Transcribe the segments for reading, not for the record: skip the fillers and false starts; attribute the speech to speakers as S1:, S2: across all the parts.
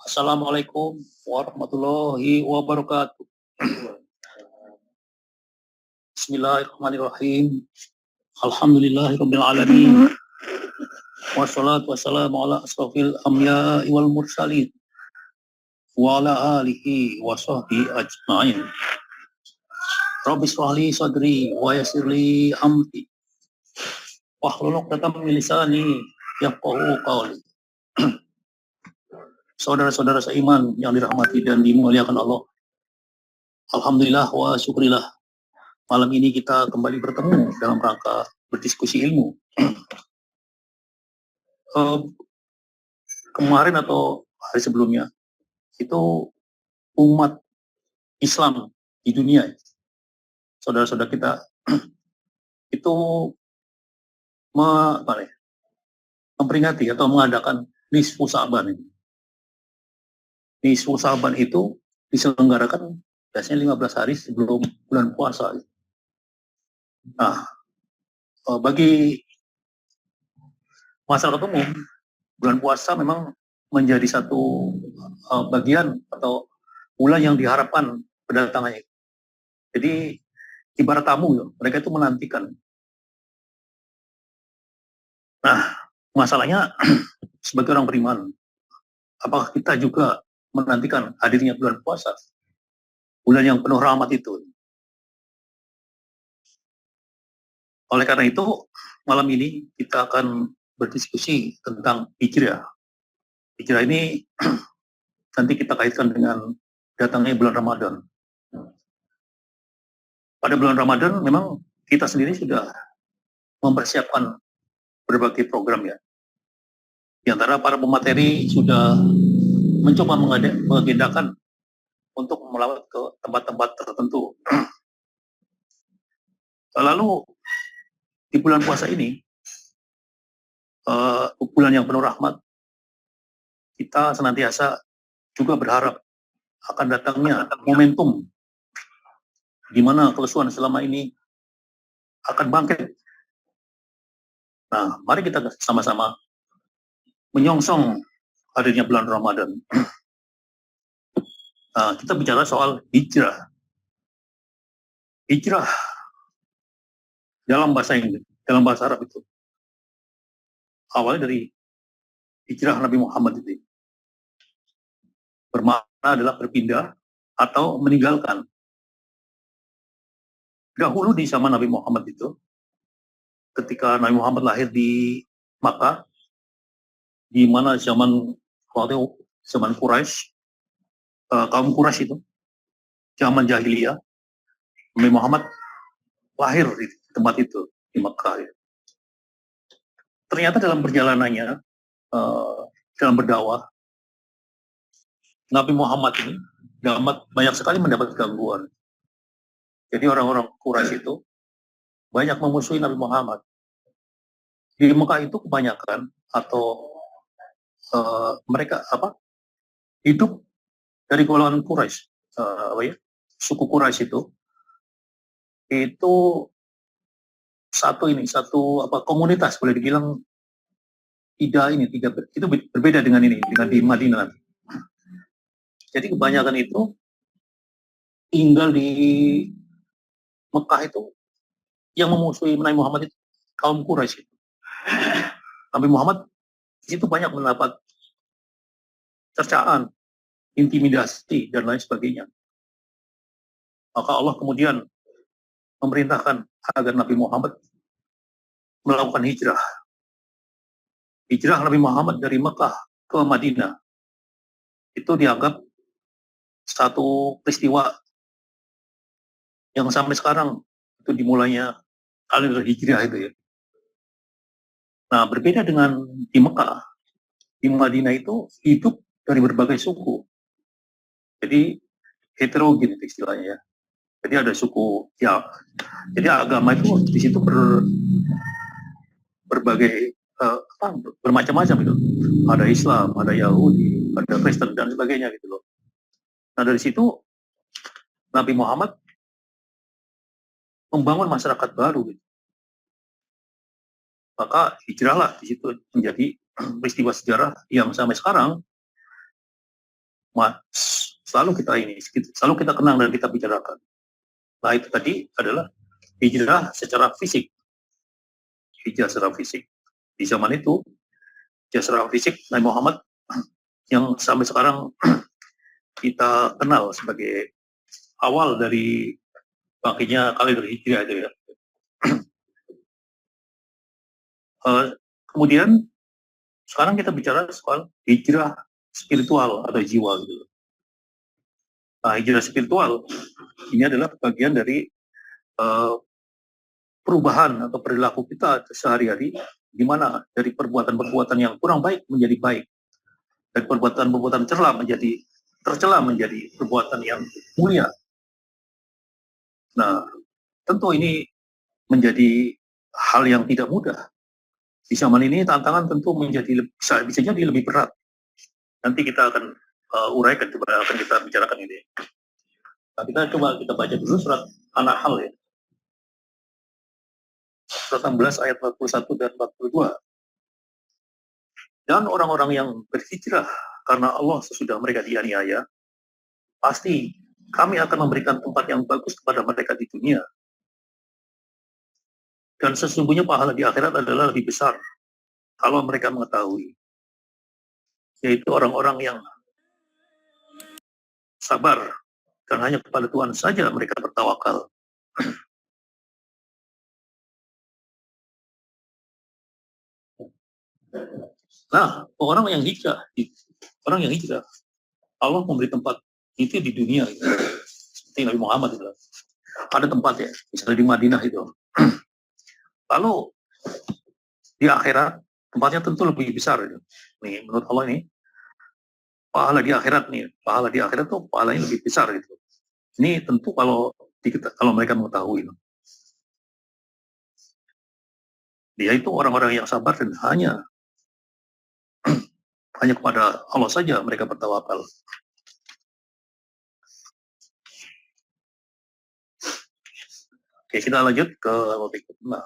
S1: Assalamualaikum warahmatullahi wabarakatuh. Bismillahirrahmanirrahim. Alhamdulillahirabbil alamin. Wassalatu wassalamu ala asrofil anbiya'i wal mursalin wa ala alihi wa sahbihi ajma'in. Rabbi shrah li sadri wa yassir li amri wahlul 'uqdatam min lisani yafqahu qawli. Saudara-saudara seiman yang dirahmati dan dimuliakan Allah. Alhamdulillah wa syukurillah. Malam ini kita kembali bertemu dalam rangka berdiskusi ilmu. Kemarin atau hari sebelumnya itu umat Islam di dunia, saudara-saudara kita itu memperingati atau mengadakan nisfu Sa'ban ini. Nisfu Sa'ban itu diselenggarakan biasanya 15 hari sebelum bulan puasa. Nah, bagi masyarakat umum, bulan puasa memang menjadi satu bagian atau bulan yang diharapkan kedatangannya. Jadi ibarat tamu, mereka itu menantikan. Nah, masalahnya sebagai orang beriman, apakah kita juga menantikan hadirnya bulan puasa, bulan yang penuh rahmat itu? Oleh karena itu, malam ini kita akan berdiskusi tentang hijrah. Hijrah ini nanti kita kaitkan dengan datangnya bulan Ramadan. Pada bulan Ramadan memang kita sendiri sudah mempersiapkan berbagai program ya. Di antara para pemateri sudah mencoba mengagendakan untuk melawat ke tempat-tempat tertentu. Lalu di bulan puasa ini, bulan yang penuh rahmat, kita senantiasa juga berharap akan datangnya momentum di mana kelesuan selama ini akan bangkit. Nah, mari kita sama-sama menyongsong hadirnya bulan Ramadan. Nah, kita bicara soal hijrah. Hijrah dalam bahasa Inggris, dalam bahasa Arab itu awalnya dari hijrah Nabi Muhammad itu bermakna adalah berpindah atau meninggalkan. Dahulu di zaman Nabi Muhammad itu, ketika Nabi Muhammad lahir di Makkah, di mana zaman Quraisy, kaum Quraisy itu, zaman jahiliyah, Nabi Muhammad lahir di tempat itu, di Makkah. Ternyata dalam perjalanannya, dalam berdakwah, Nabi Muhammad ini banyak sekali mendapat gangguan. Jadi orang-orang Quraisy itu banyak memusuhi Nabi Muhammad. Di Mekah itu kebanyakan atau mereka hidup dari golongan Quraisy, suku Quraisy itu satu komunitas, boleh dibilang itu berbeda dengan di Madinah. Jadi kebanyakan itu tinggal di Mekah itu yang memusuhi Nabi Muhammad itu kaum Quraisy. Nabi Muhammad itu banyak mendapat cercaan, intimidasi dan lain sebagainya. Maka Allah kemudian memerintahkan agar Nabi Muhammad melakukan hijrah. Hijrah Nabi Muhammad dari Mekah ke Madinah itu dianggap satu peristiwa yang sampai sekarang itu dimulainya alur hijrah itu ya. Nah, berbeda dengan di Mekah, di Madinah itu hidup dari berbagai suku. Jadi heterogen istilahnya ya. Jadi ada suku ya. Jadi agama itu di situ berbagai bermacam-macam itu. Ada Islam, ada Yahudi, ada Kristen dan sebagainya gitu loh. Nah, dari situ Nabi Muhammad membangun masyarakat baru gitu. Maka hijrahlah di situ menjadi peristiwa sejarah yang sampai sekarang selalu kita kenang dan kita bicarakan. Nah, itu tadi adalah hijrah secara fisik. Hijrah secara fisik. Di zaman itu, hijrah secara fisik Nabi Muhammad yang sampai sekarang kita kenal sebagai awal dari bangkitnya kalender hijriah itu ya. Kemudian sekarang kita bicara soal hijrah spiritual atau jiwa gitu. Nah, hijrah spiritual ini adalah bagian dari perubahan atau perilaku kita sehari-hari, di mana dari perbuatan-perbuatan yang kurang baik menjadi baik, dan perbuatan-perbuatan tercela menjadi perbuatan yang mulia. Nah, tentu ini menjadi hal yang tidak mudah. Di zaman ini tantangan tentu bisa jadi lebih berat. Nanti kita akan uraikan, akan kita bicarakan ini. Nah, kita baca dulu surat An-Nahl ya. Surat 16 ayat 41 dan 42. Dan orang-orang yang berhijrah karena Allah sesudah mereka dianiaya, pasti kami akan memberikan tempat yang bagus kepada mereka di dunia. Dan sesungguhnya pahala di akhirat adalah lebih besar kalau mereka mengetahui. Yaitu orang-orang yang sabar, dan hanya kepada Tuhan saja mereka bertawakal. Nah, orang yang hijrah, Allah memberi tempat itu di dunia. Gitu. Seperti Nabi Muhammad itu. Ada tempat ya, misalnya di Madinah itu. Lalu di akhirat tempatnya tentu lebih besar. Gitu. Nih, menurut Allah ini pahala di akhirat tuh pahalanya lebih besar gitu. Ini tentu kalau mereka mengetahui. Dia itu orang-orang yang sabar dan hanya kepada Allah saja mereka bertawakal. Oke, kita lanjut ke berikut. Nah,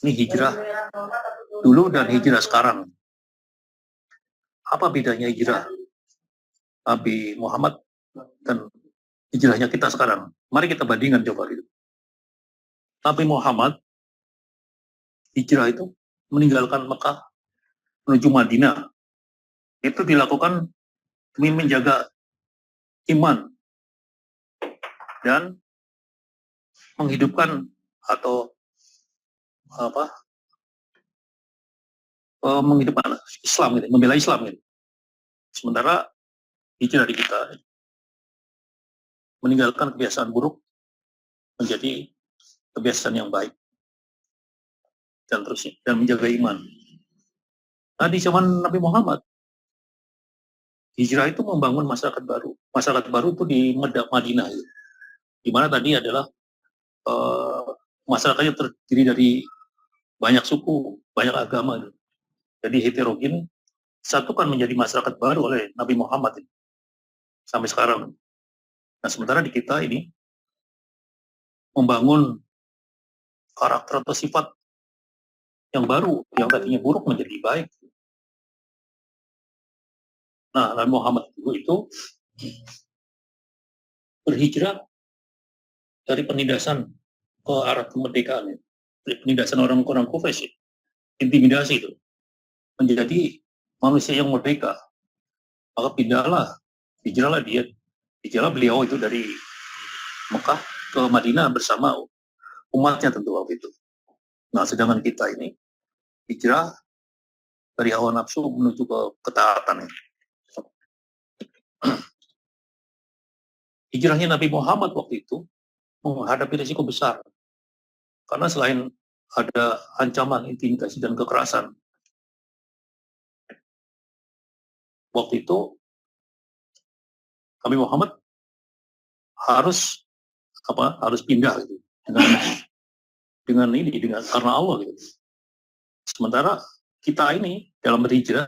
S1: ini hijrah dulu dan hijrah sekarang. Apa bedanya hijrah Nabi Muhammad dan hijrahnya kita sekarang? Mari kita bandingkan coba gitu. Nabi Muhammad hijrah itu meninggalkan Mekah menuju Madinah. Itu dilakukan demi menjaga iman dan menghidupkan atau menghidupkan Islam gitu, membela Islam gitu. Sementara hijrah di kita meninggalkan kebiasaan buruk menjadi kebiasaan yang baik dan terusnya, dan menjaga iman. Nah, di zaman Nabi Muhammad, hijrah itu membangun masyarakat baru. Masyarakat baru itu di Madinah, gitu. Di mana tadi adalah masyarakatnya terdiri dari banyak suku, banyak agama, gitu. Jadi heterogen, satukan menjadi masyarakat baru oleh Nabi Muhammad ini, sampai sekarang. Nah, sementara di kita ini membangun karakter atau sifat yang baru, yang tadinya buruk menjadi baik. Nah, Nabi Muhammad itu berhijrah dari penindasan ke arah kemerdekaan, dari penindasan orang-orang kufir, intimidasi itu, menjadi manusia yang merdeka. Maka hijrahlah beliau itu dari Mekah ke Madinah bersama umatnya tentu waktu itu. Nah, sedangkan kita ini hijrah dari hawa nafsu menuju ke ketaatan. Hijrahnya Nabi Muhammad waktu itu menghadapi risiko besar. Karena selain ada ancaman, intimidasi, dan kekerasan, waktu itu Nabi Muhammad harus pindah gitu, dengan karena Allah gitu. Sementara kita ini dalam berhijrah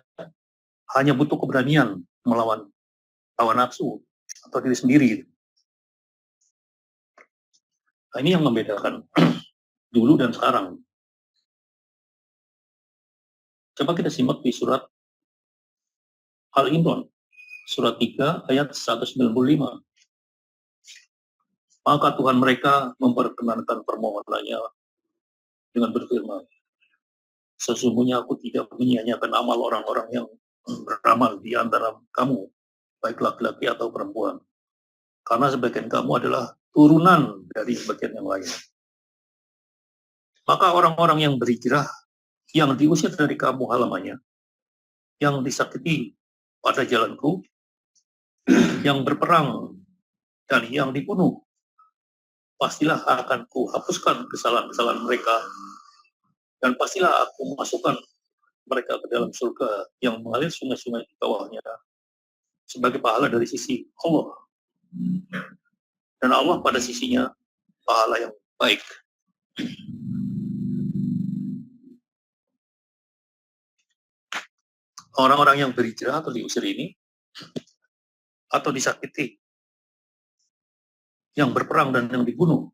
S1: hanya butuh keberanian melawan hawa nafsu atau diri sendiri gitu. Nah, ini yang membedakan dulu dan sekarang. Coba kita simak di surat Al-Imran surat 3 ayat 195. Maka Tuhan mereka memperkenankan permohonannya dengan berfirman, sesungguhnya aku tidak menyia-nyiakan amal orang-orang yang beramal di antara kamu, baik laki-laki atau perempuan, karena sebagian kamu adalah turunan dari sebagian yang lain. Maka orang-orang yang berhijrah, yang diusir dari kamu halamannya, yang disakiti pada jalanku, yang berperang dan yang dibunuh, pastilah akan kuhapuskan kesalahan-kesalahan mereka, dan pastilah aku masukkan mereka ke dalam surga yang mengalir sungai-sungai di bawahnya sebagai pahala dari sisi Allah. Dan Allah pada sisinya pahala yang baik. Orang-orang yang berhijrah atau diusir ini, atau disakiti, yang berperang dan yang dibunuh,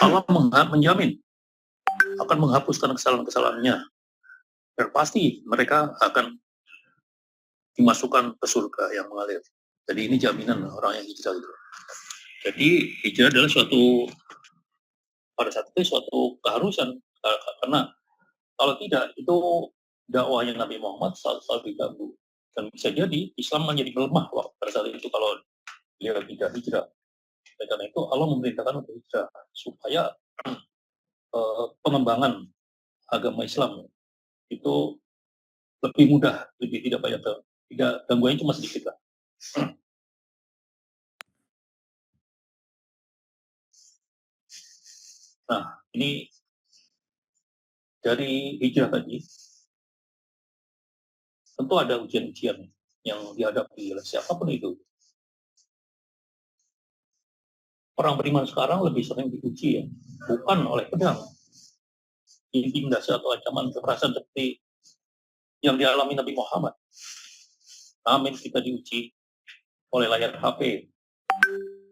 S1: Allah menjamin akan menghapuskan kesalahan-kesalahannya, dan pasti mereka akan dimasukkan ke surga yang mengalir. Jadi ini jaminan orang yang hijrah itu. Jadi hijrah adalah pada saat itu suatu keharusan, karena kalau tidak itu dakwahnya Nabi Muhammad selalu diganggu, dan bisa jadi Islam menjadi melemah pada saat itu kalau dia tidak hijrah. Dan karena itu Allah memerintahkan untuk hijrah supaya pengembangan agama Islam itu lebih mudah, lebih tidak banyak, tidak gangguannya cuma sedikit lah. Nah, ini dari hijrah tadi, tentu ada ujian-ujian yang dihadapi oleh siapapun itu. Orang beriman sekarang lebih sering diuji ya, bukan oleh pedang, intimidasi atau ancaman kekerasan seperti yang dialami Nabi Muhammad. Amin, kita diuji oleh layar HP,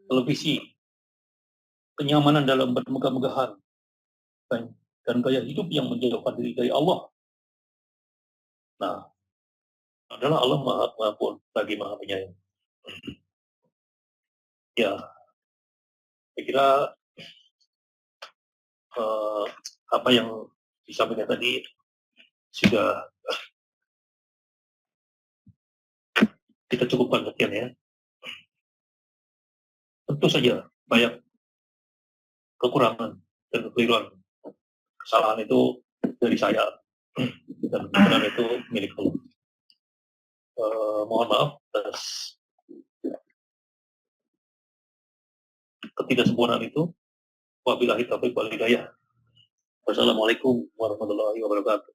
S1: televisi, kenyamanan dalam bermegah-megahan, dan gaya hidup yang menjauhkan diri dari Allah. Nah, adalah Allah Maha Pengampun lagi Maha Penyayang. Ya, saya kira apa yang disampaikan tadi sudah kita cukupkan sekian ya. Tentu saja banyak kekurangan dan kekeliruan. Kesalahan itu dari saya dan kebenaran itu milik Allah. Mohon maaf atas ketidaksempurnaan itu. Wabillahi taufiq wal hidayah. Wassalamualaikum warahmatullahi wabarakatuh.